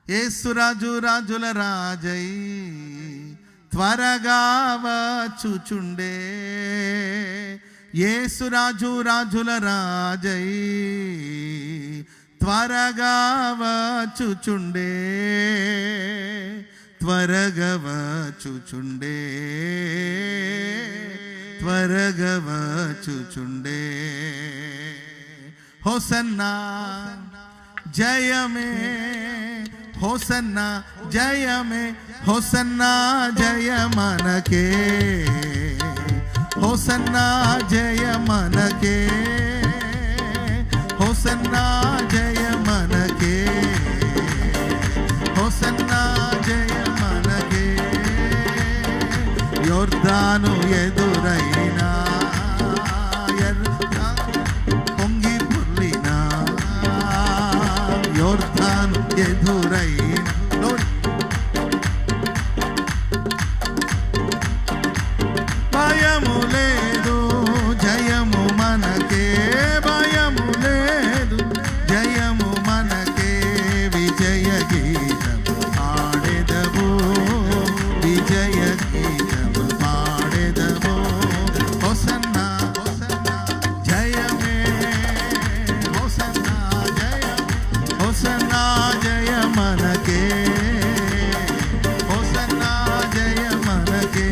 యేసురాజు రాజుల రాజై త్వరగా వచ్చుచుండే, యేసురాజు రాజుల రాజై త్వరగా వచ్చుచుండే, త్వరగా వచ్చుచుండే, త్వరగా వచ్చుచుండే. హోసన్నా జయమే, హోసన్నా జయమే, హోసన్నా జయ మనకే, హోసన్నా జయ మనకే, హోసన్నా జయ మనకే, హోసన్నా జయ మనకే. యోర్దాను ఎదురైనా పొంగి పొర్లినా, యోర్దాను ఎదురైనా భయము లేదు, జయము మనకే, భయము లేదు, జయము మనకే. విజయ గీతం పాడెదము, విజయ గీతం పాడెదము. హోసన్నా జయమే, హోసన్నా జయమే, హోసన్నా జయ మనకే, హోసన్నా జయ మనకే.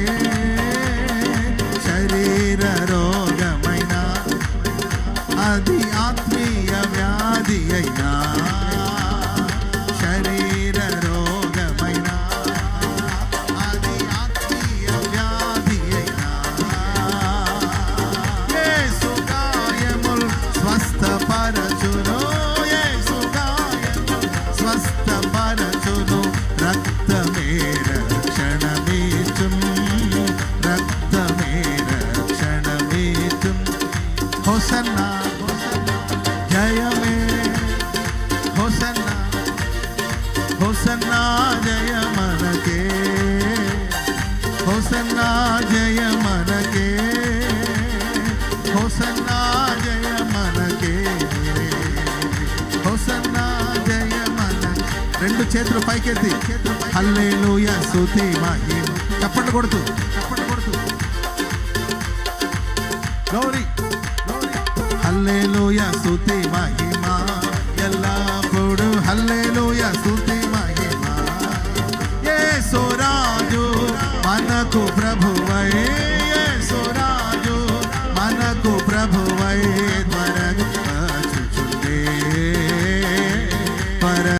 శరీర రోగమైన అది ఆత్మీయ వ్యాధి అయినా, శరీర రోగమైన అది ఆత్మీయ వ్యాధి అయినా, యేసు గాయముల్ స్వస్థపరచును, యేసు గాయముల్ స్వస్థపరచును. రక్తమే రక్షణమీచుం, రక్తమే రక్షణమీచుం. హోసన్నా జయమే, హోసన్నా, హోసన్నా జయ మనకే, హోసన్నా జయ మనకే, హోసన్నా జయ మనకే, హోసన్నా జయ మనకే. రెండు చేతులు పైకెత్తి హల్లెలూయా స్తుతి మహిమ. చప్పట్లు కొడుతూ, చప్పట్లు కొడుతూ గౌరీ హల్లెలూయా స్తుతి మహిమ ఎల్లప్పుడు, హల్లెలూయా స్తుతి మహిమ. యేసు రాజు మనకు ప్రభువై